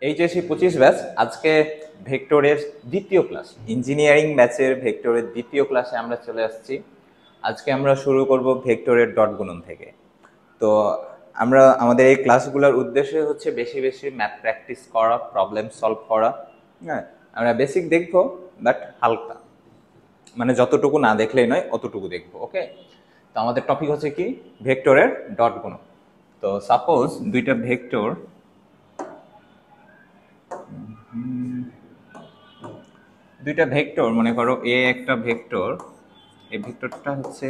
HSC 25 batch আজকে ভেক্টরের দ্বিতীয় ক্লাস, ইঞ্জিনিয়ারিং ব্যাচের ভেক্টরের দ্বিতীয় ক্লাসে আমরা চলে আসছি। আজকে আমরা শুরু করব ভেক্টরের ডট গুণন থেকে। তো আমরা আমাদের এই ক্লাসগুলোর উদ্দেশ্য হচ্ছে বেশি বেশি ম্যাথ প্র্যাকটিস করা, প্রবলেম সলভ করা। হ্যাঁ, আমরা বেসিক দেখবো, বাট হালকা, মানে যতটুকু না দেখলেই নয় অতটুকু দেখবো। ওকে, তো আমাদের টপিক হচ্ছে কি, ভেক্টরের ডট গুণন। তো সাপোজ দুইটা ভেক্টর মনে করো, এ একটা ভেক্টর, এই ভেক্টরটা হচ্ছে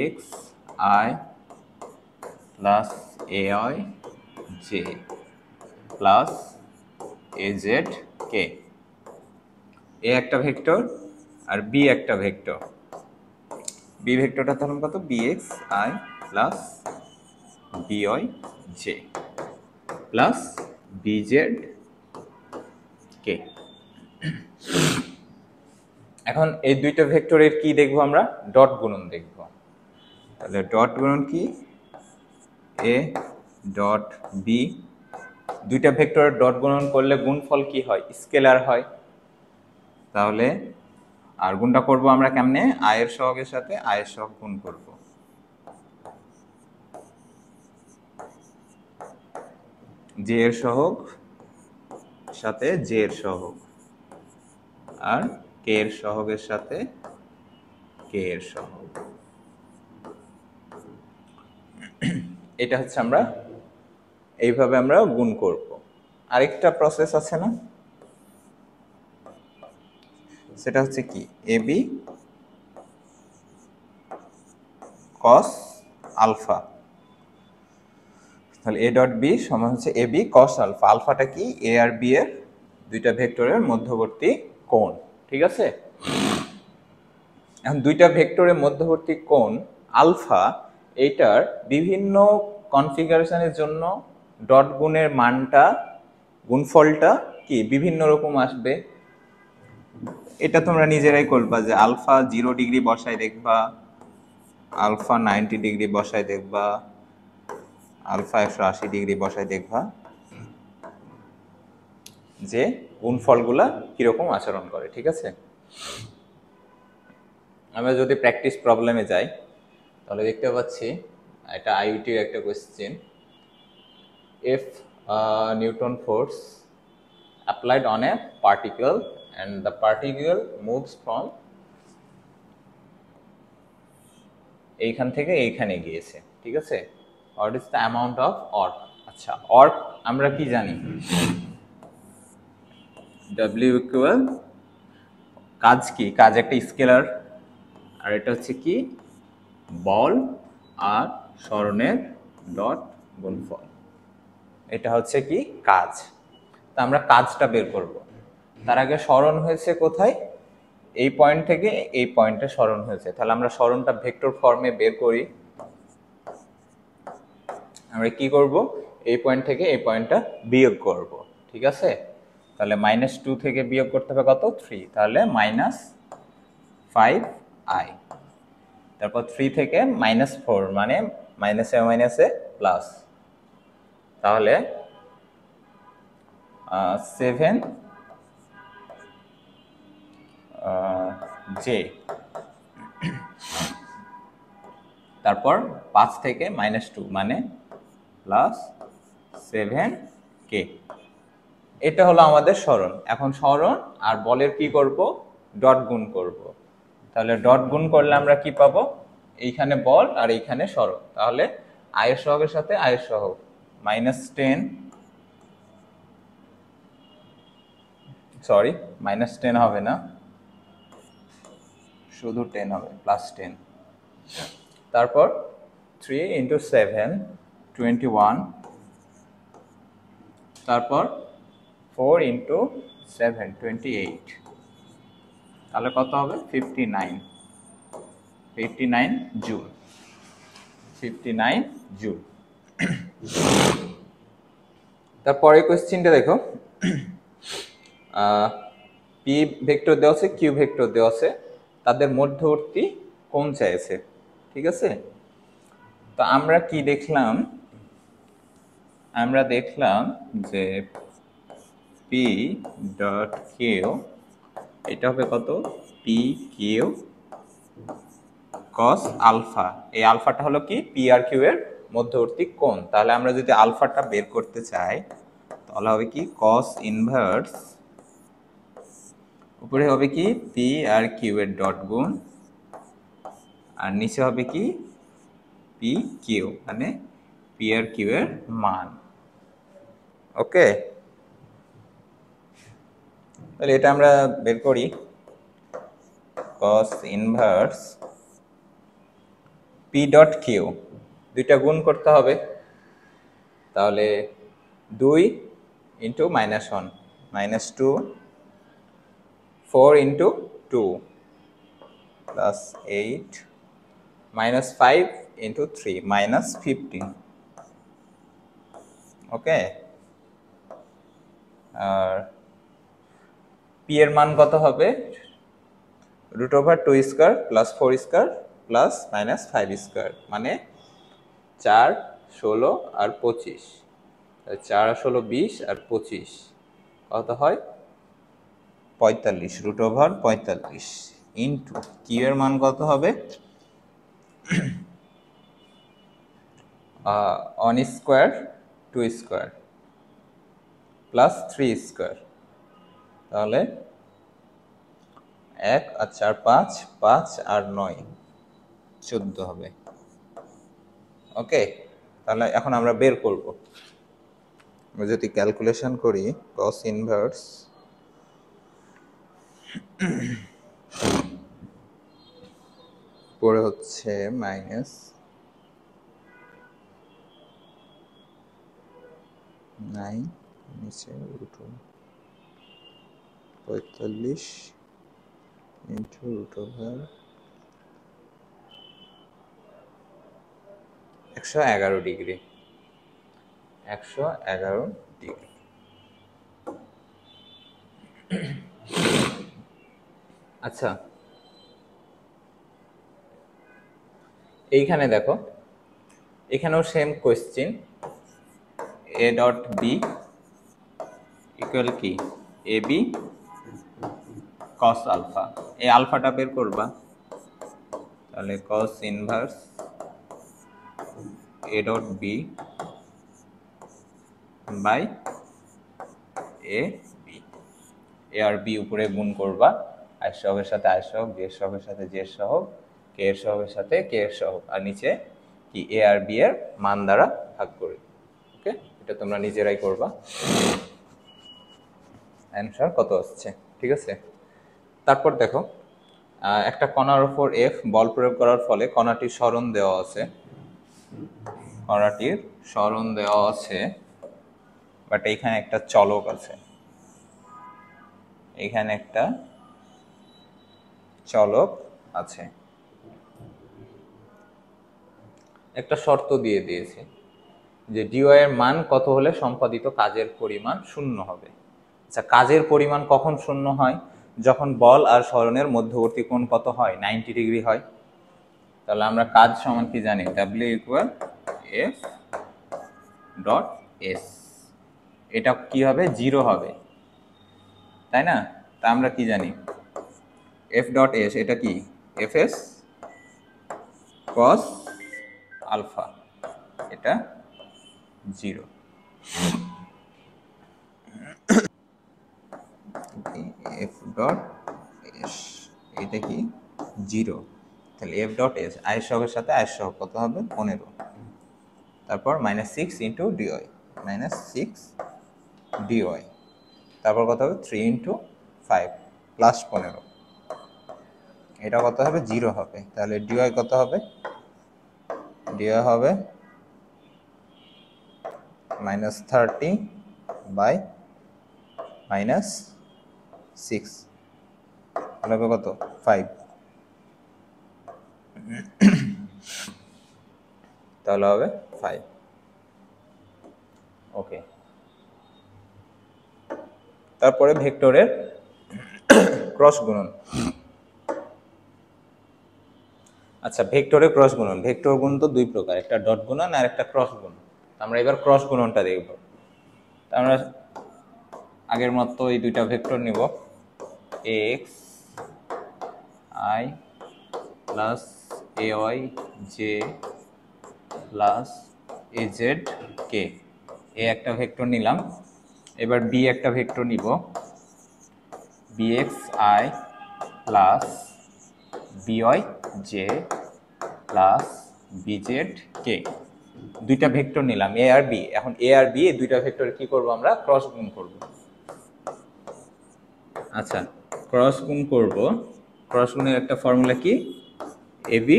x i plus a i j plus a z k. A একটা ভেক্টর আর বি একটা ভেক্টর। বি ভেক্টরটা ধরুন কত, b x i plus b y j plus b z k. এখন এই দুইটা ভেক্টরের কি দেখবো আমরা, ডট গুণন দেখবো। তাহলে ডট গুণন কি, এ ডট বি, দুইটা ভেক্টরের ডট গুণন করলে গুণফল কি হয়, স্কেলার হয়। তাহলে আর গুণটা করব আমরা কেমনে, আয়ের সহগের সাথে আয়ের সহগ গুণ করব। জে এর সহগ সাথে জে এর সহগ আর কে এর সহগের সাথে কে এর সহগ। এটা হচ্ছে আমরা এইভাবে আমরা গুণ করব। আরেকটা প্রসেস আছে না, সেটা হচ্ছে কি, এ বি কস আলফা। তাহলে এ ডট বি সমান হচ্ছে এ বি কস আলফা। আলফাটা কি, এ আর বি এর দুইটা ভেক্টরের মধ্যবর্তী কোণ। ঠিক আছে, এখন দুইটা ভেক্টরের মধ্যবর্তী কোণ আলফা, এইটার বিভিন্ন কনফিগারেশনের জন্য ডট গুণের মানটা, গুণফলটা কি বিভিন্ন রকম আসবে। এটা তোমরা নিজেরাই করবা, যে আলফা 0 ডিগ্রি বসায় দেখবা, আলফা 90 ডিগ্রি বসায় দেখবা, আলফা 180 ডিগ্রি বসায় দেখবা, যে গুণফলগুলা কিরকম আচরণ করে। ঠিক আছে, আমরা যদি প্র্যাকটিস প্রবলেমে যাই তাহলে দেখতে পাচ্ছি এটা আইইটির একটা question. If Newton force applied on a particle and the particle moves from এইখান থেকে এইখানে গিয়েছে। ঠিক আছে, what is the amount of work? আচ্ছা, work আমরা কি জানি, W equal, কাজ কি, কাজ একটা স্কেলার, আর এটা হচ্ছে কি, বল আর সরণের ডট গুণফল। এটা হচ্ছে কি কাজ। তা আমরা কাজটা বের করব। তার আগে সরণ হয়েছে কোথায়, এই পয়েন্ট থেকে এই পয়েন্টে সরণ হয়েছে। তাহলে আমরা সরণটা ভেক্টর ফর্মে বের করি। আমরা কি করব, এই পয়েন্ট থেকে এই পয়েন্টটা বিয়োগ করব। ঠিক আছে, তাহলে -2 থেকে বিয়োগ করতে হবে কত, 3, তাহলে -5i। তারপর 3 থেকে -4 মানে মাইনাসে মাইনাসে প্লাস, তাহলে 7 জে। তারপর 5 থেকে -2 মানে +7 কে। এটা হলো আমাদের সরণ। এখন সরণ আর বলের কি করব, ডট গুণ করব। তাহলে ডট গুণ করলে আমরা কি পাবো, এইখানে বল আর এইখানে সরণ। তাহলে আয়ের সহগের সাথে আয়ের সহগ, -10, সরি -10 হবে না, শুধু 10 হবে, +10। তারপর 3 × 7 21, তারপর 4 × 7 28, তাহলে কত হবে, 59 জুল। 59 জুল। তারপরে কোশ্চেনটা দেখো, পি ভেক্টর দেওয়া আছে, কিউ ভেক্টর দেওয়া আছে, তাদের মধ্যবর্তী কোণ চাইছে। ঠিক আছে, তো আমরা কি দেখলাম, আমরা দেখলাম যে পি ডট কিউ, এটা হবে কত, পি কিউ কস আলফা। এই আলফাটা হলো কি, পি আর কিউ এর মধ্যবর্তী কোণ। তাহলে আমরা যদি আলফাটা বের করতে চাই তাহলে হবে কি, কস ইনভার্স, উপরে হবে কি পি আর কিউ এর ডট গুণ, আর নিচে হবে কি পি কিউ, মানে পি আর কিউ এর মান। ওকে, তাহলে এটা আমরা বের করি। Cos inverse P dot Q, দুইটা গুণ করতে হবে, তাহলে 2 into -1 -2, 4 into 2 plus 8, -5 into 3 -15। Okay, আর পি এর মান কত হবে, √2 square plus 4 square plus -5 square, মানে 4, 16 আর 25, 4 আর 16 20 আর 25 কত হয়, 45, √45 ইন্টু কিউ এর মান কত হবে, 1 স্কয়ার 2 স্কয়ার প্লাস 3 স্কয়ার, তাহলে 1 আর 4 5, 5 আর 9 14 হবে। ওকে, তাহলে এখন আমরা বের করব। আমরা যদি ক্যালকুলেশন করি, cos ইনভার্স পরে হচ্ছে -9 নিচে √45 ইন্টু √111 ডিগ্রি, 111 ডিগ্রি। আচ্ছা, এইখানে দেখো, এখানেও same question, A dot B equal কি, এ বি কস আলফা, এই আলফাটা বের করবা, তাহলে cos inverse A dot B by A B, A আর বি উপরে গুণ করবা, আই সহগের সাথে আই সহগ, জে সহগের সাথে জে সহগ, কে এর সহগের সাথে কে এর সহগ, আর নিচে কি এ আর বি এর মান দ্বারা ভাগ করে। ওকে, এটা তোমরা নিজেরাই করবা, অ্যান্সার কত আসছে। ঠিক আছে, তারপর দেখো, একটা কণার উপর এফ বল প্রয়োগ করার ফলে কণাটির সরণ দেওয়া আছে, কণাটির সরণ দেওয়া আছে, বাট এইখানে একটা চলক আছে, এইখানে একটা চলক আছে, একটা শর্ত দিয়ে দিয়েছে যে ডিওয়াই এর মান কত হলে সম্পাদিত কাজের পরিমাণ 0 হবে। আচ্ছা, কাজের পরিমাণ কখন 0 হয়, যখন বল আর সরণের মধ্যবর্তী কোণ কত হয়, 90 ডিগ্রি হয়। তাহলে আমরা কাজ সমান কি জানি, W = F ডট এস, এটা কি হবে, 0 হবে, তাই না? তা আমরা কি জানি, F ডট এস এটা কি, Fs cos আলফা, এটা 0। F ডট এস এটা কি 0, তাহলে F ডট এস আই সহগের সাথে আই সহগ কত হবে, 15, তারপর -6 ইন্টু ডিওয়াই, -6 ডিওয়াই, তারপর কত হবে 3 ইন্টু 5 প্লাস 15, এটা কত হবে, 0 হবে। তাহলে ডিওয়াই কত হবে, ডিওয়াই হবে -30 বাই -6, তাহলে হবে কত, 5, তাহলে হবে 5। ওকে, তারপরে ভেক্টরের ক্রস গুণন। আচ্ছা, ভেক্টরের ক্রস গুণন, ভেক্টর গুণ তো দুই প্রকার, একটা ডট গুণন আর একটা ক্রস গুণন। আমরা এবার ক্রস গুণনটা দেখব। আমরা আগের মতো এই দুইটা ভেক্টর নিব, x i plus a y j plus a z k, A একটা ভেক্টর নিলাম। এবার বি একটা ভেক্টর নিব, bx i plus by j plus bz k, দুইটা ভেক্টর নিলাম এ আর বি। এখন এ আর বি এই দুইটা ভেক্টর কি করব আমরা, ক্রস গুণ করব। আচ্ছা, ক্রস গুণ করব। ক্রস গুণের একটা ফর্মুলা কি, এ বি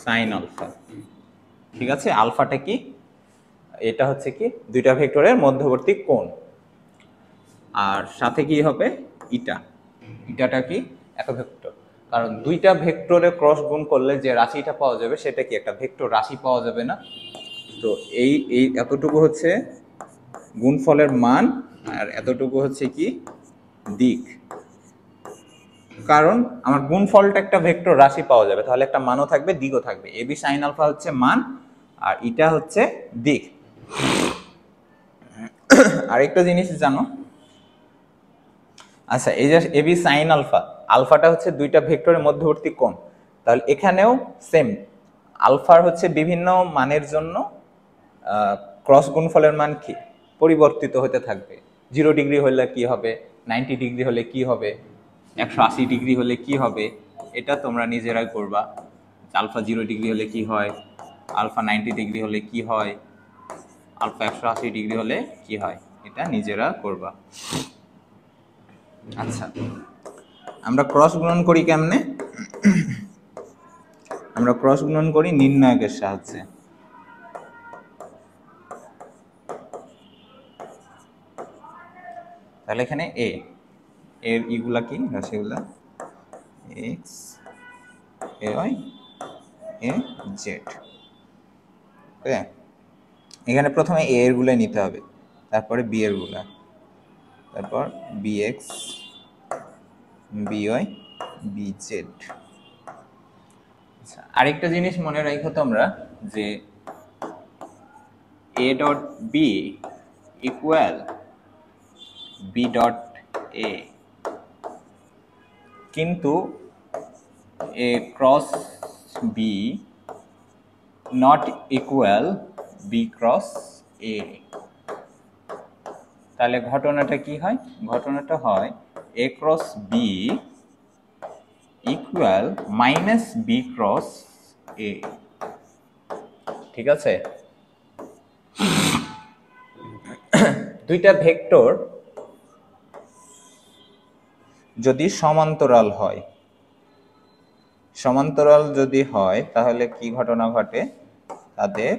সাইন আলফা। ঠিক আছে, আলফাটা কি, এটা হচ্ছে কি দুইটা ভেক্টরের মধ্যবর্তী কোণ, আর সাথে কি হবে ইটা, ইটাটা কি একটা ভেক্টর। কারণ দুইটা ভেক্টরে ক্রস গুণ করলে যে রাশিটা পাওয়া যাবে সেটা কি একটা ভেক্টর রাশি পাওয়া যাবে না। তো এই এই এতটুকু হচ্ছে গুণফলের মান, আর এতটুকু হচ্ছে কি দিক। কারণ আমার গুণফলটা একটা ভেক্টর রাশি পাওয়া যাবে, তাহলে একটা মানও থাকবে দিকও থাকবে। এ বি সাইন আলফা হচ্ছে মান, আর ইটা হচ্ছে দিক। আরেকটা জিনিস জানো, আচ্ছা এই যে এ বি সাইন আলফা, আলফাটা হচ্ছে দুইটা ভেক্টরের মধ্যবর্তী কোণ, তাহলে এখানেও সেম আলফার হচ্ছে বিভিন্ন মানের জন্য ক্রস গুণফলের মান কি পরিবর্তিত হতে থাকবে। 0 ডিগ্রি হলে কি হবে, 90 ডিগ্রি হলে কি হবে, 180 ডিগ্রি হলে কি হবে, এটা তোমরা নিজেরাই করবা। আলফা 0 ডিগ্রি হলে কি হয়, আলফা 90 ডিগ্রি হলে কি হয়, আলফা 180 ডিগ্রি হলে কি হয়, এটা নিজেরা করবা। আচ্ছা, আমরা ক্রস গুণন করি কেমনে, আমরা ক্রস গুণন করি নির্ণায়কের সাহায্যে। তাহলে এখানে এ এর ইগুলা কি রাশিগুলা, x a y a z. এখানে প্রথমে এ এর গুলা নিতে হবে, তারপরে বি এর গুলা, তারপর b x b y b z. আচ্ছা, আরেকটা জিনিস মনে রাখো তোমরা যে A dot B equal B dot A, কিন্তু A cross B not equal B cross A. তাহলে ঘটনাটা কি হয়, ঘটনাটা হয় A cross B equal minus B cross A. ঠিক আছে, দুইটা ভেক্টর যদি সমান্তরাল হয়, সমান্তরাল যদি হয় তাহলে কি ঘটনা ঘটে, তাদের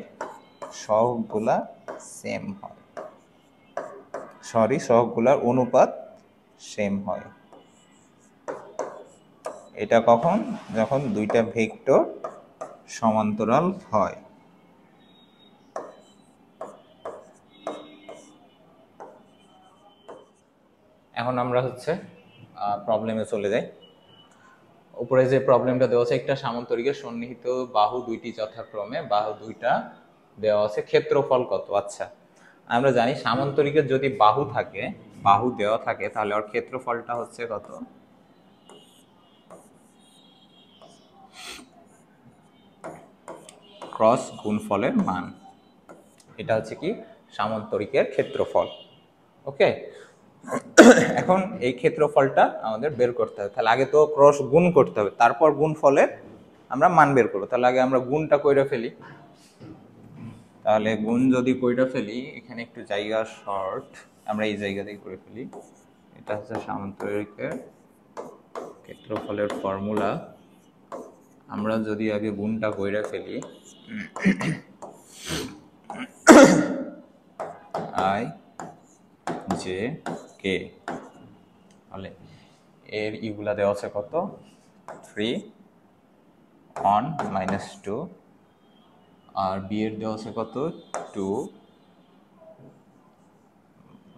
সহগগুলা সেম হয়, সহগগুলার অনুপাত সেম হয়। এটা কখন, যখন দুইটা ভেক্টর সমান্তরাল হয়। এখন আমরা হচ্ছে প্রবলেমে চলে যাই। উপরে যে প্রবলেমটা দেওয়া আছে, একটা সামান্তরিকের সন্নিহিত বাহু দুইটি যথাক্রমে, বাহু দুইটা দেওয়া আছে, ক্ষেত্রফল কত। আচ্ছা, আমরা জানি সামান্তরিকের যদি বাহু থাকে, বাহু দেওয়া থাকে, তাহলে ওর ক্ষেত্রফলটা হচ্ছে কত, ক্রস গুণফলের মান। এটা হচ্ছে কি সামান্তরিকের ক্ষেত্রফল। ওকে, এখন এই ক্ষেত্রফলটা আমাদের বের করতে হবে। তাহলে আগে তো ক্রস গুণ করতে হবে, তারপর গুণফলের আমরা মান বের করবো। তাহলে আগে আমরা গুণটা কইরা ফেলি। তাহলে গুণ যদি কইরা ফেলি, এখানে একটু জায়গা শর্ট, আমরা এই জায়গা থেকে করে ফেলি। এটা হচ্ছে সামান্তরিকের ক্ষেত্রফলের ফর্মুলা। আমরা যদি আগে গুণটা কইরা ফেলি, আই জে কে, তাহলে এর ইগুলা দেওয়া আছে কত, 3 1 -2, আর বি এর দেওয়া আছে কত, 2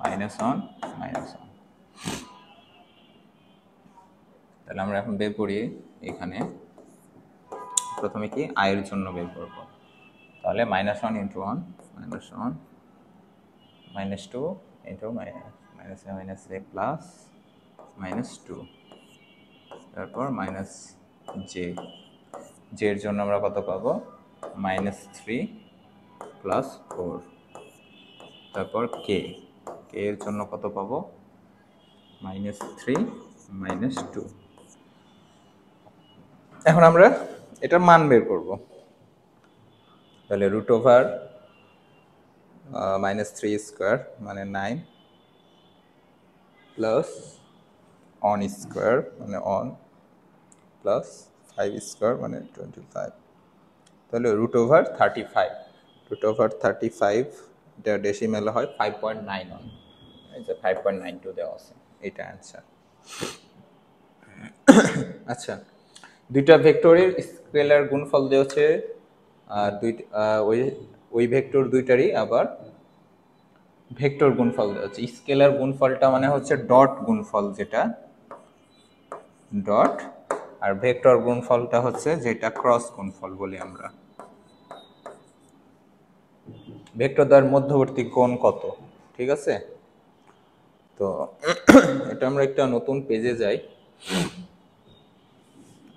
-1 -1। তাহলে আমরা এখন বের করি, এখানে প্রথমে কি আয়ের জন্য বের করব। তাহলে -1 × 1 -1 -2 ইন্টু মাইনাস এ মাইনাস এ প্লাস মাইনাস টু, তারপর মাইনাস জে, জের জন্য আমরা কত পাবো মাইনাস থ্রি প্লাস ফোর, তারপর কে, কে এর জন্য কত পাবো মাইনাস থ্রি মাইনাস টু। এখন আমরা এটার মান বের করব, তাহলে root over minus three square মানে 9 প্লাস অন স্কোয়ার মানে অন প্লাস 5 স্কোয়ার মানে 25, তাহলে রুট ওভার 35, রুট ওভার 35 এটা ডেসিমেলে হয় 5.91, এই যে 5.92 দেওয়া আছে, এটা অ্যান্সার। আচ্ছা, দুইটা ভেক্টরের স্কেলার গুণফল দেওয়া হচ্ছে, ওই ভেক্টর দুইটারই আবার ভেক্টর গুণফল দেওয়া হচ্ছে। স্কেলার গুণফলটা মানে হচ্ছে ডট গুণফল, যেটা ডট, আর ভেক্টর গুণফলটা হচ্ছে যেটা ক্রস গুণফল বলি আমরা। ভেক্টর দ্বয়ের মধ্যবর্তী কোণ কত, ঠিক আছে? তো এটা আমরা একটা নতুন পেজে যাই,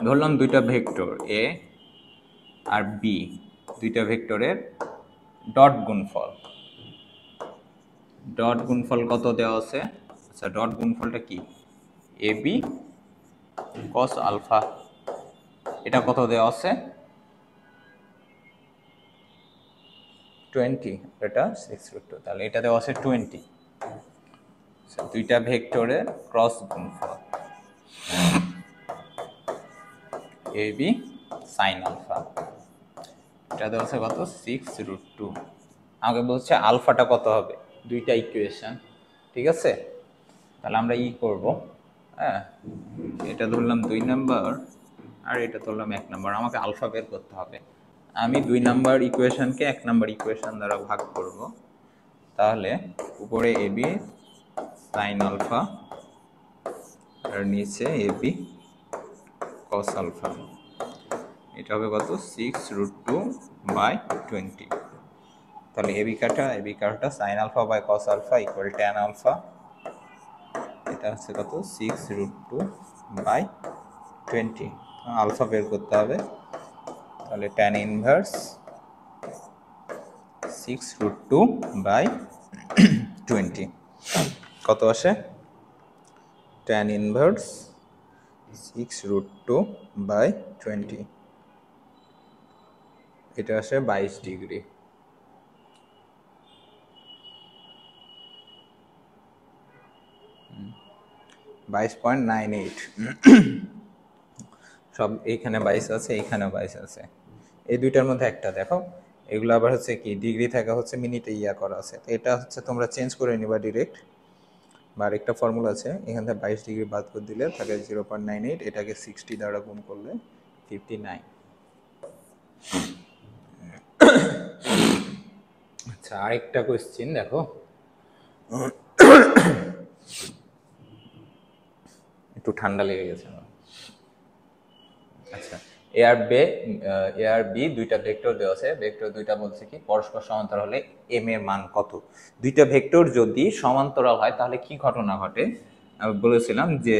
ধরলাম দুইটা ভেক্টর এ আর বি, দুইটা ভেক্টরের ডট গুণফল, ডট গুণফল কত দেওয়া আছে? আচ্ছা, ডট গুণফলটা কি, এ বি কস আলফা, এটা কত দেওয়া আছে 20, এটা 6√2, তাহলে এটা দেওয়া আছে 20। দুইটা ভেক্টরের ক্রস গুণফল এ বি সাইন আলফা, এটা দেওয়া আছে কত 6√2। আমাকে বলছে আলফাটা কত হবে, দুইটা ইকুয়েশন, ঠিক আছে? তাহলে আমরা করব, হ্যাঁ, এটা ধরলাম 2 নাম্বার আর এটা ধরলাম 1 নাম্বার, আমাকে আলফা বের করতে হবে। আমি 2 নাম্বার ইকুয়েশনকে 1 নাম্বার ইকুয়েশন দ্বারা ভাগ করব, তাহলে উপরে এ বি সাইন আলফা আর নিচে এ বি কস আলফা, এটা হবে কত 6√2/20। তাহলে এবি কাটা sine alpha by cos alpha equal tan alpha, এটা হচ্ছে কত 6√2/20। আলফা বের করতে হবে, তাহলে ট্যান ইনভার্স 6√2/20 কত আসে, ট্যান ইনভার্স 6√2/20, এটা আসে 22 ডিগ্রি। (22.98) সব এইখানে 22 আছে, এইখানেও 22 আছে, এই দুইটার মধ্যে একটা দেখো, এগুলো আবার হচ্ছে কি ডিগ্রি থাকা হচ্ছে মিনিটে করা আছে, তো এটা হচ্ছে তোমরা চেঞ্জ করে নিবা ডিরেক্ট, বা আরেকটা ফর্মুলা আছে, এখান থেকে 22 ডিগ্রি বাদ করে দিলে থাকে 0.98, এটাকে 60 দ্বারা গুণ করলে 59। আচ্ছা, আরেকটা কোয়েশ্চেন দেখো, একটু ঠান্ডা লেগে গেছে। আচ্ছা, এ আর বি দুইটা ভেক্টর দেওয়া আছে, ভেক্টর দুইটা বলছে কি পরস্পর সমান্তরাল হলে এম এর মান কত। দুইটা ভেক্টর যদি সমান্তরাল হয় তাহলে কি ঘটনা ঘটে, আমি বলেছিলাম যে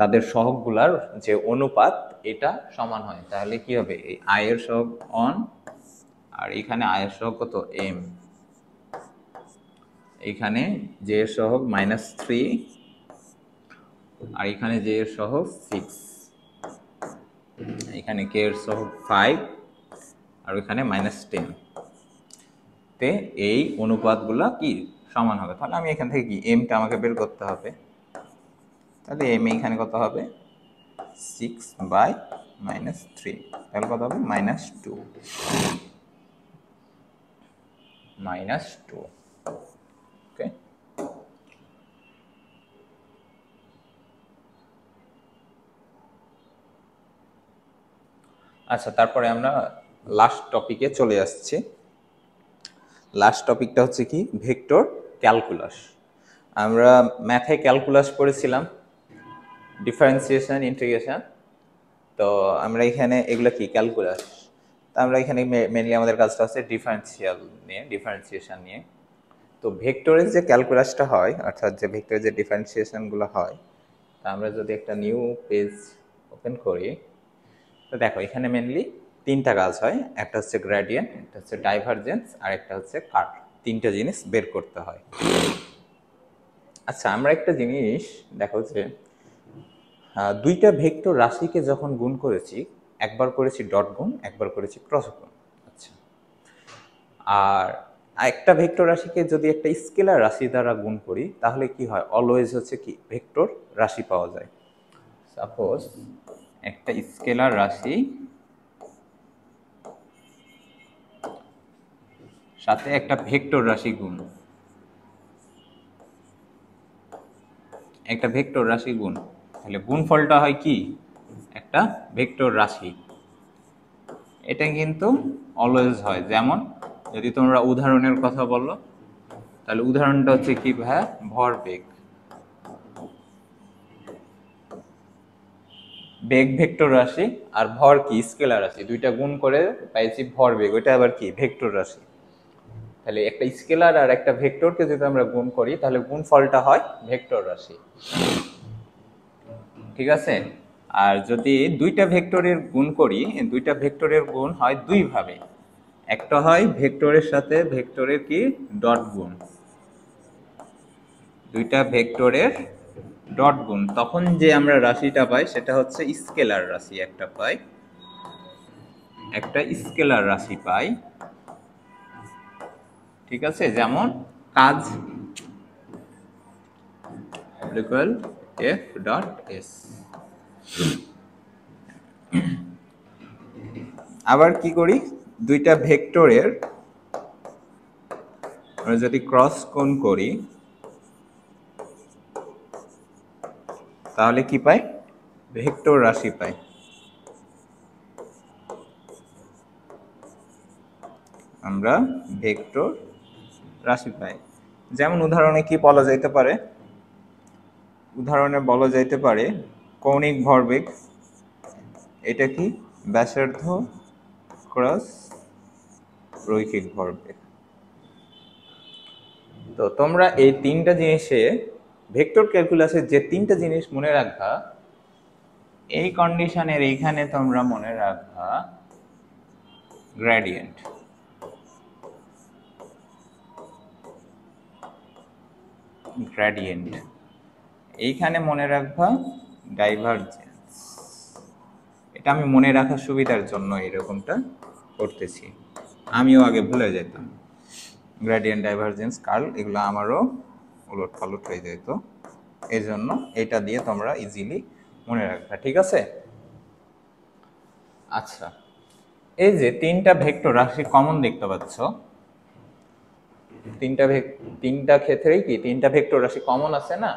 তাদের সহগগুলার যে অনুপাত এটা সমান হয়, তাহলে কি হবে, এই আই এর সহগ অন আর এখানে আই এর সহগ কত এম, এখানে জে এর সহগ -3 আর এখানে জে এর সহগ 6, এখানে কে এর সহগ 5 আর এখানে -10, তে এই অনুপাতগুলা কি সমান হবে। তাহলে আমি এখান থেকে কি এমটা আমাকে বের করতে হবে, তাহলে এম এখানে কত হবে 6/-3, তাহলে কত হবে -2, ওকে। আচ্ছা, তারপরে আমরা লাস্ট টপিকে চলে আসছি। লাস্ট টপিকটা হচ্ছে কি ভেক্টর ক্যালকুলাস। আমরা ম্যাথে ক্যালকুলাস পড়েছিলাম, ডিফারেন্সিয়েশন, ইন্টিগ্রেশন, তো আমরা এখানে এগুলো কি ক্যালকুলাস, তো আমরা এখানে মেনলি আমাদের কাজটা হচ্ছে ডিফারেন্সিয়েশন নিয়ে। তো ভেক্টরের যে ক্যালকুলাসটা হয়, অর্থাৎ যে ভেক্টরের যে ডিফারেন্সিয়েশনগুলো হয়, তা আমরা যদি একটা নিউ পেজ ওপেন করি, তো দেখো এখানে মেনলি তিনটা কাজ হয়। একটা হচ্ছে গ্রেডিয়েন্ট, একটা হচ্ছে ডাইভারজেন্স, আর একটা হচ্ছে কার্ভ। তিনটা জিনিস বের করতে হয়। আচ্ছা, আমরা একটা জিনিস দেখো যে দুইটা ভেক্টর রাশিকে যখন গুণ করেছি, একবার করেছি ডট গুণ, একবার করেছি ক্রস গুণ। আচ্ছা, আর একটা ভেক্টর রাশিকে যদি একটা স্কেলার রাশি দ্বারা গুণ করি, তাহলে কি হয়? অলওয়েজ হচ্ছে কি ভেক্টর রাশি পাওয়া যায়। সাপোজ একটা স্কেলার রাশি সাথে একটা ভেক্টর রাশি গুণ, একটা ভেক্টর রাশি গুণ, তাহলে গুণফলটা হয় কি? একটা ভেক্টর রাশি। এটা কিন্তু অলওয়েজ হয়। যেমন যদি তোমরা উদাহরণের কথা বলো, তাহলে উদাহরণটা হচ্ছে কি ভাইয়া? ভরবেগ। বেগ ভেক্টর রাশি, আর ভর কি? স্কেলার রাশি। দুইটা গুণ করে পাইছি ভরবেগ, ওইটা আবার কি? ভেক্টর রাশি। তাহলে একটা স্কেলার আর একটা ভেক্টরকে যদি আমরা গুণ করি, তাহলে গুণফলটা হয় ভেক্টর রাশি। ঠিক আছে? আর যদি দুইটা ভেক্টরের গুণ করি, দুইটা ভেক্টরের গুণ হয় দুই ভাবে। একটা হয় ভেক্টরের সাথে ভেক্টরের কি? ডট গুণ। দুইটা ভেক্টরের ডট গুণ, তখন যে আমরা রাশিটা পাই সেটা হচ্ছে স্কেলার রাশি। একটা পাই, একটা স্কেলার রাশি পাই। ঠিক আছে? যেমন কাজ ইকুয়াল এফ ডট এস। আবার কি করি? দুইটা ভেক্টরের আমরা যদি ক্রস গুণ করি, তাহলে কি পাই? ভেক্টর রাশি পাই। আমরা ভেক্টর রাশি পাই। যেমন উদাহরণে কি বলা যাইতে পারে? উদাহরণে বলা যাইতে পারে কৌণিক ভরবেগ। এটা কি? ব্যাসার্ধ ক্রস রৈখিক ভরবেগ। তো তোমরা এই তিনটা জিনিসে ভেক্টর ক্যালকুলাসের যে তিনটা জিনিস মনে রাখবা, এই কন্ডিশনের এইখানে তোমরা মনে রাখবা গ্রেডিয়েন্ট, গ্রেডিয়েন্ট। এইখানে মনে রাখবা ডাইভারজেন্স। এটা আমি মনে রাখার সুবিধার জন্য এরকমটা করতেছি, আমিও আগে ভুলে যেতাম। গ্রেডিয়েন্ট, ডাইভারজেন্স, কার্ল, এগুলো আমারও উলট পালট হয়ে যেত। এই জন্য এটা দিয়ে তোমরা ইজিলি মনে রাখবা। ঠিক আছে? আচ্ছা, এই যে তিনটা ভেক্টর রাশি কমন দেখতে পাচ্ছ, তিনটা ক্ষেত্রেই কি তিনটা ভেক্টর রাশি কমন আছে না?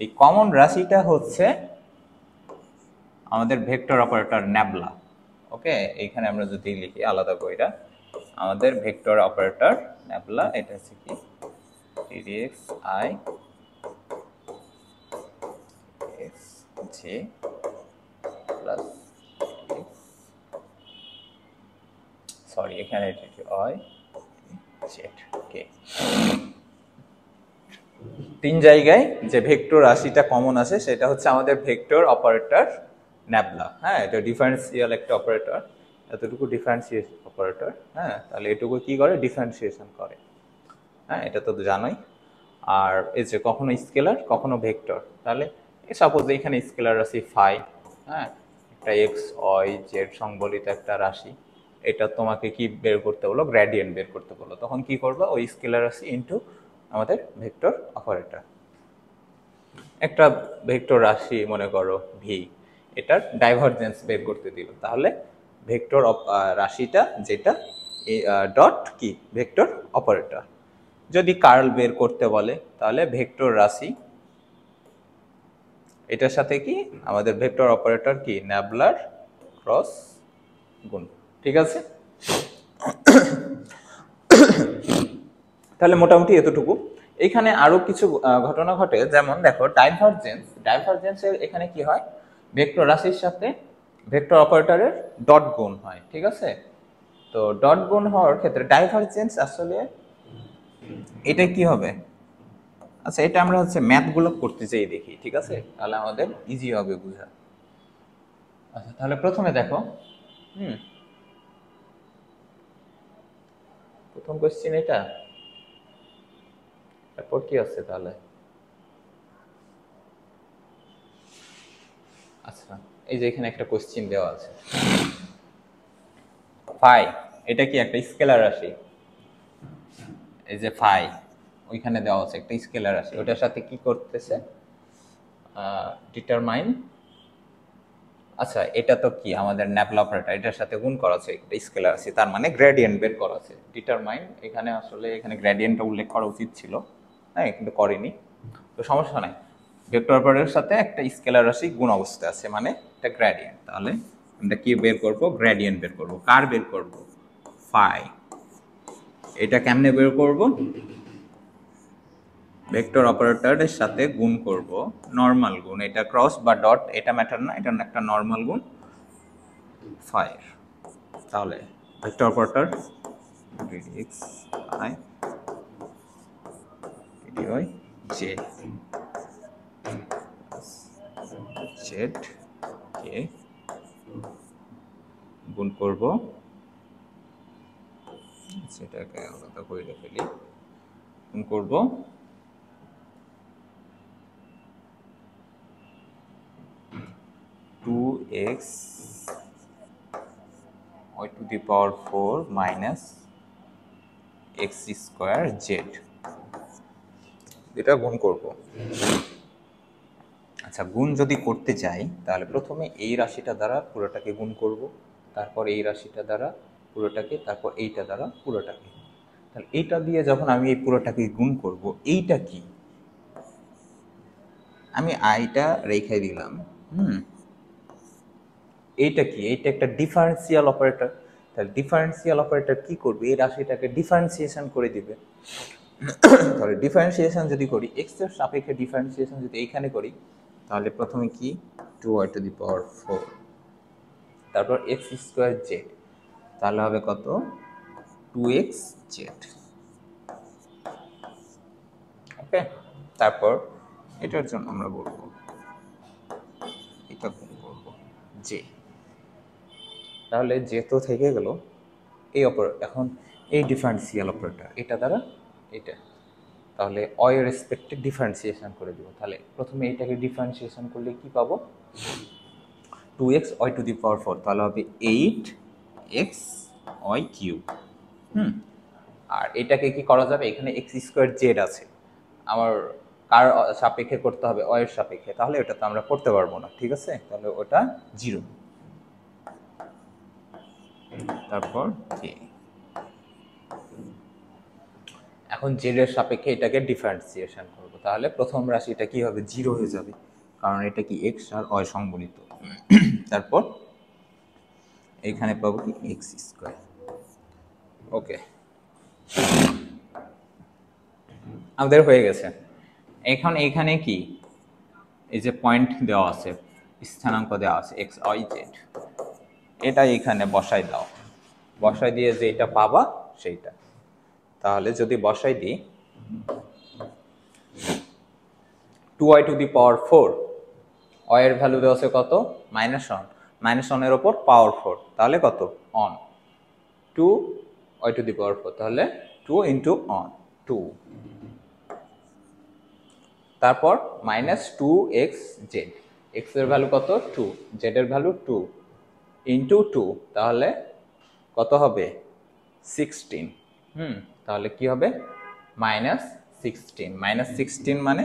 এই কমন রাশিটা হচ্ছে আমাদের ভেক্টর অপারেটর ন্যাবলা। ওকে, এইখানে আমরা যদি লিখি আলাদা কইরা, আমাদের ভেক্টর অপারেটর ন্যাবলা, এটা হচ্ছে কি টিডিএক্স i x j plus sorry, এখানে আই জেড কে। তিন জায়গায় যে ভেক্টর রাশিটা কমন আছে সেটা হচ্ছে আমাদের ভেক্টর অপারেটর ন্যাবলা। হ্যাঁ, এটা ডিফারেন্সিয়াল একটা অপারেটর, এতটুকু ডিফারেন্সিয়েশন অপারেটর। হ্যাঁ, তাহলে এটুকু কি করে? ডিফারেন্সিয়েশন করে। হ্যাঁ, এটা তো জানোই। আর এই যে কখনো স্কেলার কখনো ভেক্টর, তাহলে সাপোজ এখানে স্কেলার রাশি ফাই, হ্যাঁ, একটা এক্স ওয়াই জেড সংবলিত একটা রাশি, এটা তোমাকে কি বের করতে বলো? গ্রেডিয়েন্ট বের করতে বলো। তখন কি করবা? ওই স্কেলার রাশি ইনটু আমাদের ভেক্টর অপারেটর। একটা ভেক্টর রাশি মনে করো ভি, এটার ডাইভারজেন্স বের করতে দিল, তাহলে ভেক্টর রাশিটা যেটা ডট কি ভেক্টর অপারেটর। যদি কার্ল বের করতে বলে, তাহলে ভেক্টর রাশি এটার সাথে কি আমাদের ভেক্টর অপারেটর কি ন্যাবলার ক্রস গুণ। ঠিক আছে? তাহলে মোটামুটি এতটুকু। এখানে আরো কিছু ঘটনা ঘটে, যেমন দেখো ডাইভারজেন্স। ডাইভারজেন্সের এখানে কি হয়? ভেক্টর রাশির সাথে ভেক্টর অপারেটরের ডট গুণ হয়। ঠিক আছে? তো ডট গুণ হওয়ার ক্ষেত্রে ডাইভারজেন্স আসলে এটা কি হবে? আচ্ছা, এটা আমরা হচ্ছে ম্যাথগুলো করতে চাই দেখি, ঠিক আছে, তাহলে আমাদের ইজি হবে বোঝা। আচ্ছা, তাহলে প্রথমে দেখো, হুম, প্রথম কোশ্চেন এটা, তারপর কি আছে তাহলে? আচ্ছা, এই যে এখানে একটা কোশ্চেন দেওয়া আছে, ফাই, এটা কি একটা স্কেলার রাশি? এই যে ফাই, ওইখানে দেওয়া আছে একটা স্কেলার রাশি, ওটার সাথে কি করতেছে? ডিটারমাইন, আচ্ছা এটা তো কি আমাদের ন্যাপলা অপারেটর, এটার সাথে গুণ করা আছে, একটা স্কেলার আছে, তার মানে গ্রেডিয়েন্ট বের করা আছে। ডিটারমাইন, এখানে আসলে এখানে গ্রেডিয়েন্টটা উল্লেখ করা উচিত ছিল, হ্যাঁ, কিন্তু করেনি, তো সমস্যা নাই। ভেক্টর অপারেটরের সাথে একটা স্কেলার রাশি গুণ অবস্থায় আছে, মানে এটা গ্রেডিয়েন্ট। তাহলে আমরা কি বের করব? গ্রেডিয়েন্ট বের করব। কার বের করব? ফাই। এটা কেমনে বের করব? ভেক্টর অপারেটরের সাথে গুণ করব, নরমাল গুণ, এটা ক্রস বা ডট এটা ম্যাটার না, এটা একটা নরমাল গুণ ফাই। তাহলে vector operator d x i d y j z k গুণ করব, সেটাকে আলাদা করে ফেলি, গুণ করব 2x y to the power 4 minus x square Z, এটা গুণ করব। আচ্ছা, গুণ যদি করতে চাই তাহলে প্রথমে এই রাশিটা দ্বারা পুরোটাকে গুণ করব, তারপর এই রাশিটা দ্বারা পুরোটাকে, তারপর এইটা দ্বারা পুরোটাকে। তাহলে এইটা দিয়ে যখন আমি এই পুরোটাকে গুণ করব, এইটা কি? আমি আইটা রেখে দিলাম, হুম, এইটা কি? এইটা একটা ডিফারেন্সিয়াল অপারেটর। তাহলে ডিফারেন্সিয়াল অপারেটর কি করবে? এই রাশিটাকে ডিফারেন্সিয়েশন করে দিবে। তাহলে ডিফারেন্সিয়েশন যদি করি, এক্স এর সাপেক্ষে ডিফারেন্সিয়েশন যদি এইখানে করি, তাহলে প্রথমে কি 2y টু দি পাওয়ার 4, তারপর এক্স স্কোয়ার জেড, তাহলে হবে কত? 2x Z. ওকে, তারপর এটার জন্য আমরা বলবো এটা গুণ করবো জে, তাহলে জে তো থেকে গেল। এই এখন এই ডিফারেন্সিয়াল অপারেটর এটা দ্বারা এটা, তাহলে অয় রেসপেক্টে ডিফারেন্সিয়েশন করে দেবো। তাহলে প্রথমে এটাকে ডিফারেন্সিয়েশন করলে কি পাবো? 2x y টু দি পাওয়ার 4, তাহলে হবে 8x y কিউব। আর এটাকে কি করা যাবে? এখানে এক্স স্কোয়ার জেড আছে, আমার কার সাপেক্ষে করতে হবে? অয়ের সাপেক্ষে, তাহলে ওটা তো আমরা করতে পারবো না, ঠিক আছে, তাহলে ওটা 0। তারপর কে, এখন জেড এর সাপেক্ষে এটাকে ডিফারেন্সিয়েশন করব, তাহলে প্রথম রাশিটা কি হবে? 0 হয়ে যাবে, কারণ এটা কি এক্স আর অয় সংবলিত। তারপর এখানে পাবো কি এক্স স্কোয়ার। ওকে, আমাদের হয়ে গেছে। এখন এখানে কি, এই যে পয়েন্ট দেওয়া আছে, স্থানাঙ্ক দেওয়া আছে এক্স ওয়াই জেড, এটা এখানে বসাই দাও, বসাই দিয়ে যে এটা পাবা সেইটা। তাহলে যদি বসাই দিই 2y to the power 4, y এর ভ্যালু দেওয়া আছে কত? -1, -1 এর উপর পাওয়ার 4, তাহলে কত? অন 2y টু দি পাওয়ার 4, তাহলে 2 ইন্টু অন 2, তারপর -2x জেড, x এর ভ্যালু কত? 2, z এর ভ্যালু 2 ইন্টু 2, তাহলে কত হবে? 16। তাহলে কি হবে? -16, -16 মানে,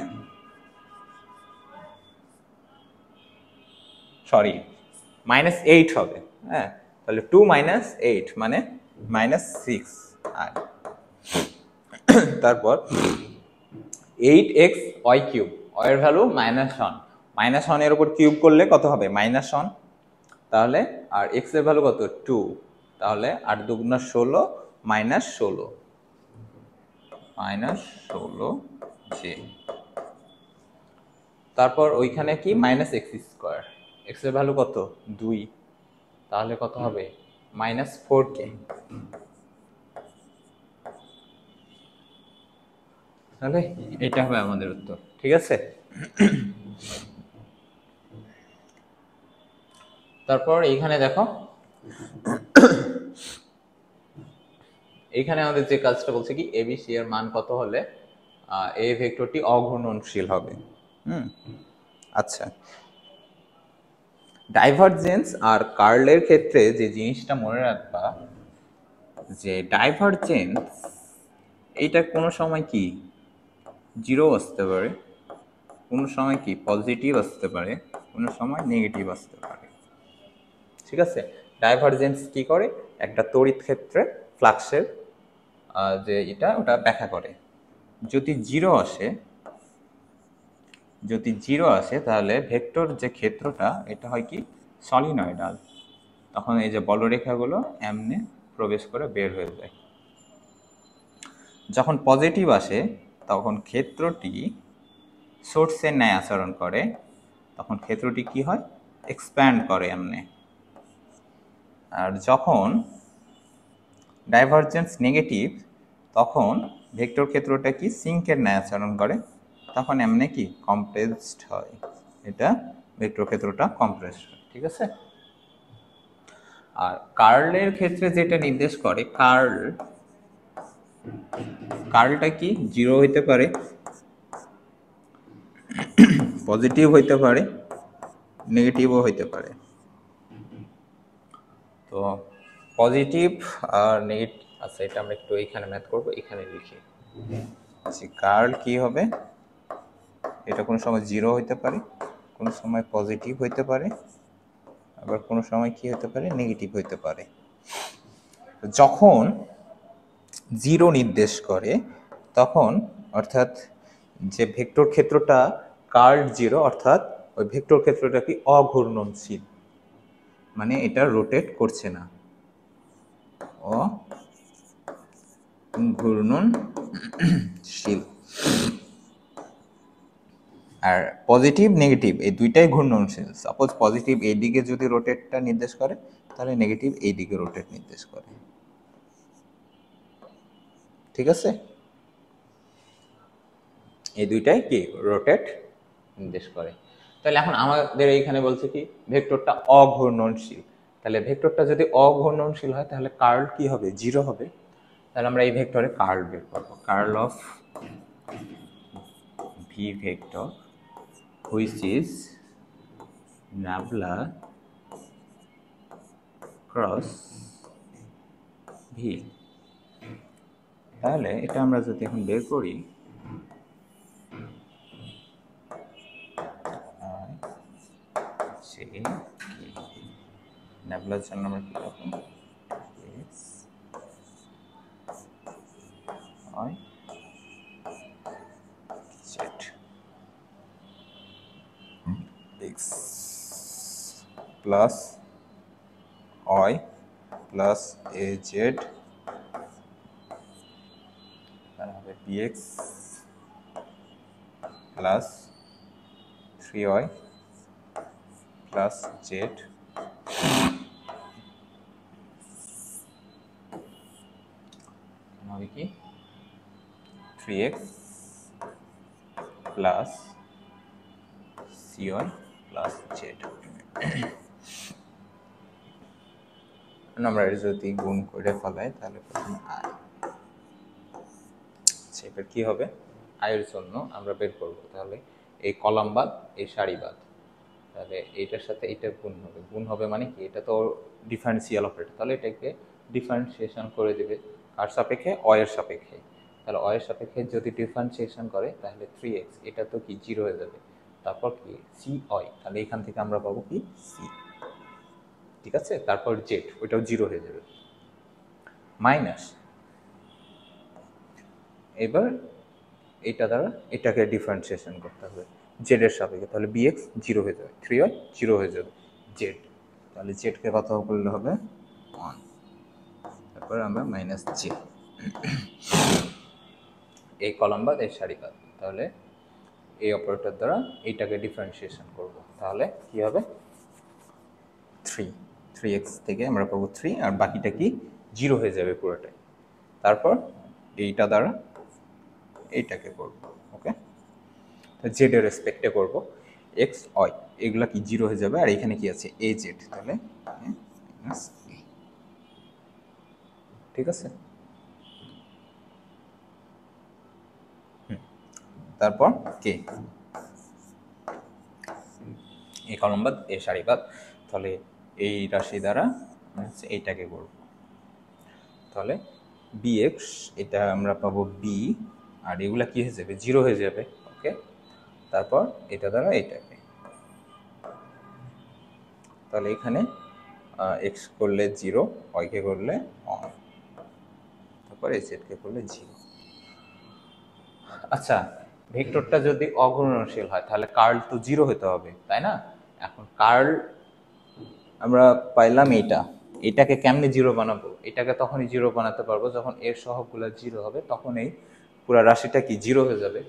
সরি, -8 হবে, হ্যাঁ, তাহলে 2 - 8 মানে -6। আর তারপর 8x y কিউব, y এর ভ্যালু -1, -1 এর উপর কিউব করলে কত হবে? -1, তাহলে আর x এর ভ্যালু কত? 2, তাহলে 8 দুগুণা 16, -16, -16 জে। তারপর ওইখানে কি? -x স্কোয়ার, x এর ভ্যালু কত? 2, তাহলে কত হবে? -4k। তাহলে এটা হবে আমাদের উত্তর। ঠিক আছে, তারপর এইখানে দেখো, এইখানে আমাদের যে কাজটা বলছে কি এবিসি এর মান কত হলে এই ভেক্টরটি অঘূর্ণনশীল হবে। আচ্ছা, ডাইভারজেন্স আর কার্লের ক্ষেত্রে যে জিনিসটা মনে রাখবা, যে ডাইভারজেন্স এইটা কোনো সময় কি জিরো আসতে পারে, কোনো সময় কি পজিটিভ আসতে পারে, কোনো সময় নেগেটিভ আসতে পারে। ঠিক আছে, ডাইভারজেন্স কি করে, একটা তড়িৎ ক্ষেত্রে ফ্লাক্সের যে এটা ওটা ব্যাখ্যা করে। যদি জিরো আসে, যদি জিরো আসে তাহলে ভেক্টর যে ক্ষেত্রটা এটা হয় কি সলিনয়েডাল, তখন এই যে বলরেখাগুলো এমনে প্রবেশ করে বের হয়ে যায়। যখন পজিটিভ আসে তখন ক্ষেত্রটি সোর্সের ন্যায় আচরণ করে, তখন ক্ষেত্রটি কি হয় এক্সপ্যান্ড করে এমনে। আর যখন ডাইভারজেন্স নেগেটিভ তখন ভেক্টর ক্ষেত্রটা কি সিঙ্কের ন্যায় আচরণ করে, তখন এমনি কি কম্প্রেসড হয়, এটা ভেক্টর ক্ষেত্রটা কম্প্রেসড হয়। ঠিক আছে, আর কার্লের ক্ষেত্রে যেটা নির্দেশ করে, কার্লটা কি জিরো হইতে পারে, পজিটিভ হইতে পারে, নেগেটিভও হইতে পারে। তো পজিটিভ আর নেগেটিভ, আচ্ছা এটা আমরা একটু এইখানে ম্যাথ করবো, এখানে লিখি। আচ্ছা, কার্ল কি হবে, এটা কোনো সময় জিরো হইতে পারে, কোনো সময় পজিটিভ হইতে পারে, আবার কোনো সময় কি হতে পারে নেগেটিভ হইতে পারে। যখন জিরো নির্দেশ করে তখন অর্থাৎ যে ভেক্টর ক্ষেত্রটা কার্ল জিরো, অর্থাৎ ওই ভেক্টর ক্ষেত্রটা কি অঘূর্ণনশীল, মানে এটা রোটেট করছে না, অঘূর্ণনশীল। আর পজিটিভ নেগেটিভ এই দুইটাই ঘূর্ণনশীল। সাপোজ পজিটিভ এই দিকে যদি রোটেটটা নির্দেশ করে তাহলে নেগেটিভ এই দিকে রোটেট নির্দেশ করে। ঠিক আছে, এই দুইটাই কি রোটেট নির্দেশ করে। তাহলে এখন আমাদের এইখানে বলছে কি ভেক্টরটা অঘূর্ণনশীল, তাহলে ভেক্টরটা যদি অঘূর্ণনশীল হয় তাহলে কার্ল কি হবে জিরো হবে। তাহলে আমরা এই ভেক্টরে কার্ল বের করবো, curl of v vector which is nabla cross v. তাহলে এটা আমরা যদি এখন বের করি, নাবলার জন্য আমরা কি পাবো, I z x plus y plus az তাহলে হবে bx plus 3y plus z হবে কি 3x plus cy plus z। আমরা যদি গুণ করে ফেলাই তাহলে প্রথম আই, সেটা কি হবে আয়ের জন্য আমরা বের করব, তাহলে এই কলাম বাদ এই সারি বাদ, তাহলে এইটার সাথে এটা গুণ হবে, গুণ হবে মানে কি এটা তো ডিফারেন্সিয়াল অপারেটর, তাহলে এটাকে ডিফারেন্সিয়েশন করে দেবে কার সাপেক্ষে এর সাপেক্ষে। তাহলে এর সাপেক্ষে যদি ডিফারেন্সিয়েশন করে তাহলে 3x এটা তো কি জিরো হয়ে যাবে, তারপর কি সি তাহলে এখান থেকে আমরা পাবো কি সি। ঠিক আছে, তারপর জেড ওইটাও জিরো হয়ে যাবে, মাইনাস এবার এটা দ্বারা এটাকে ডিফারেন্সিয়েশন করতে হবে জেড এর সাপেক্ষে, তাহলে বিএক্স জিরো হয়ে যাবে, 3y জিরো হয়ে যাবে, জেড তাহলে জেডকে কত করলে হবে 1, তারপর আমরা মাইনাস জে এই কলাম বাদ এই সারি বাদ, তাহলে এই অপারেটর দ্বারা এইটাকে ডিফারেন্সিয়েশন করব, তাহলে কি হবে 3x থেকে আমরা পাবো 3 আর বাকিটা কি জিরো হয়ে যাবে পুরোটাই। তারপর এইটা দ্বারা এইটাকে করব। ওকে, জেড এর রেসপেক্টে করব, এক্স ওয়াই এগুলা কি জিরো হয়ে যাবে, আর এখানে কি আছে এ জেড, তাহলে ঠিক আছে। তারপর কে এই কলমবাদ এ সারিবাদ, তাহলে এই রাশি দ্বারা এইটাকে করব, তাহলে বি এক্স এটা আমরা পাবো বি, আর এগুলা কি হয়ে যাবে জিরো হয়ে যাবে। ওকে, তারপর এটা দ্বারা এটাকে, তাহলে এখানে এক্স করলে জিরো, ওয়াইকে করলে অন, তারপর এই জেডকে করলে জিরো। আচ্ছা, ভেক্টরটা যদি অগুণনশীল হয় তাহলে কার্ল তো জিরো হতে হবে, তাই না? এখন কার্ল আমরা পাইলাম এটাকে কেমনে জিরো বানাবো? এটাকে তখনই জিরো বানাতে পারবো যখন এর সহগগুলো জিরো হবে, তখন এই পুরো রাশিটা কি জিরো হয়ে যাবে।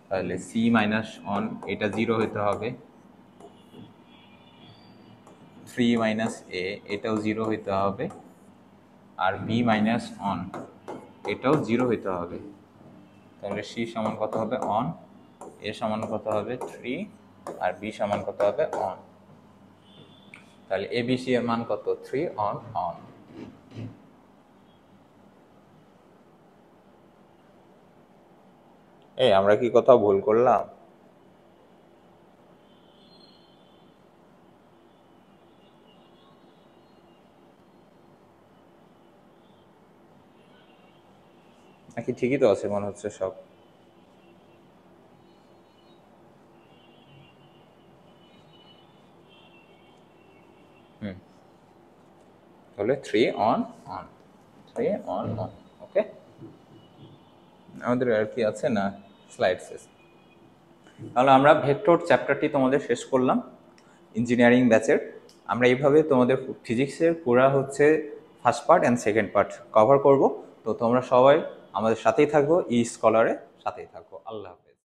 তাহলে সি মাইনাস অন এটা জিরো হতে হবে, 3 মাইনাস এ এটাও জিরো হইতে হবে, আর বি মাইনাস অন এটাও জিরো হইতে হবে। তাহলে সি সমান কত হবে অন, এ সমান কত হবে 3, আর বি সমান কত হবে অন। তাহলে এ বি সি এর মান কত 3 অন অন। এই আমরা কি কোথাও ভুল করলাম? নাকি ঠিকই তো আছে মনে হচ্ছে সব? তাহলে 3 অন অন, 3 অন অন। ওকে, আমাদের আর কি আছে না, স্লাইড শেষ। তাহলে আমরা ভেক্টর চ্যাপ্টারটি তোমাদের শেষ করলাম ইঞ্জিনিয়ারিং ব্যাচের। আমরা এইভাবে তোমাদের ফিজিক্সের পুরা হচ্ছে first part and second part cover করব। তো তোমরা সবাই আমাদের সাথেই থাকবো, ই স্কলারের সাথেই থাকবো। আল্লাহ হাফেজ।